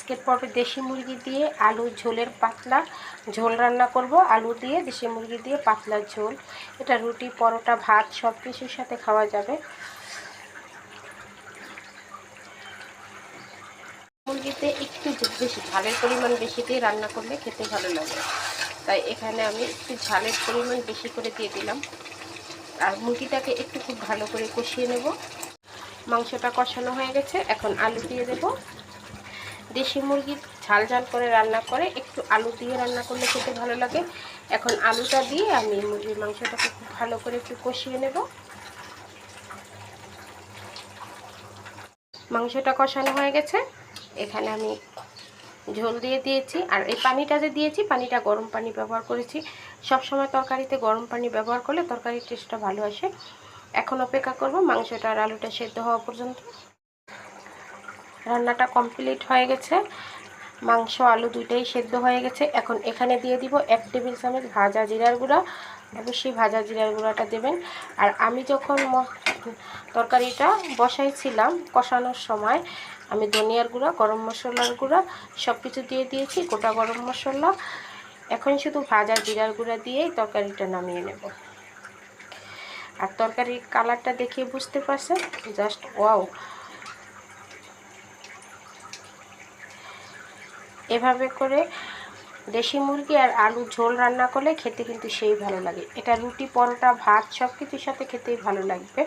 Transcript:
আজকের পর্বে দেশি মুরগি দিয়ে আলু ঝোলের পাতলা ঝোল রান্না করব। আলু দিয়ে দেশি মুরগি দিয়ে পাতলা ঝোল। এটা রুটি, পরোটা, ভাত সব কিছুর সাথে খাওয়া যাবে। মুরগিতে একটু বেশি ঝালের পরিমাণ বেশি দিয়ে রান্না করলে খেতে ভালো লাগে, তাই এখানে আমি একটু ঝালের পরিমাণ বেশি করে দিয়ে দিলাম। আর মুরগিটাকে একটু খুব ভালো করে কষিয়ে নেব। মাংসটা কষানো হয়ে গেছে, এখন আলু দিয়ে দেব। দেশি মুরগি ঝাল ঝাল করে রান্না করে একটু আলু দিয়ে রান্না করলে খেতে ভালো লাগে। এখন আলুটা দিয়ে আমি মুরগির মাংসটাকে খুব ভালো করে একটু কষিয়ে নেব। মাংসটা কষানো হয়ে গেছে, এখানে আমি ঝোল দিয়ে দিয়েছি। আর এই পানিটা যে দিয়েছি, পানিটা গরম পানি ব্যবহার করেছি। সব সময় তরকারিতে গরম পানি ব্যবহার করলে তরকারির টেস্টটা ভালো আসে। এখন অপেক্ষা করব মাংসটা আর আলুটা সেদ্ধ হওয়া পর্যন্ত। রান্নাটা কমপ্লিট হয়ে গেছে, মাংস আলু দুইটাই সেদ্ধ হয়ে গেছে। এখন এখানে দিয়ে দিব 1 টেবিল চামচ ভাজা জিরার গুঁড়া। অবশ্যই ভাজা জিরার গুঁড়াটা দেবেন। আর আমি যখন তরকারিটা বসাইছিলাম কষানোর সময় আমি ধনিয়ার গুঁড়া, গরম মশলার গুঁড়া সব কিছু দিয়ে দিয়েছি, গোটা গরম মশলা। এখন শুধু ভাজা জিরার গুঁড়া দিয়েই তরকারিটা নামিয়ে নেব। আর তরকারির কালারটা দেখে বুঝতে পারছেন, জাস্ট ওয়াও। এভাবে করে দেশি মুরগি আর আলু ঝোল রান্না করলে খেতে কিন্তু সেই ভালো লাগে। এটা রুটি, পরোটা, ভাত সব কিছুর সাথে খেতেই ভালো লাগবে।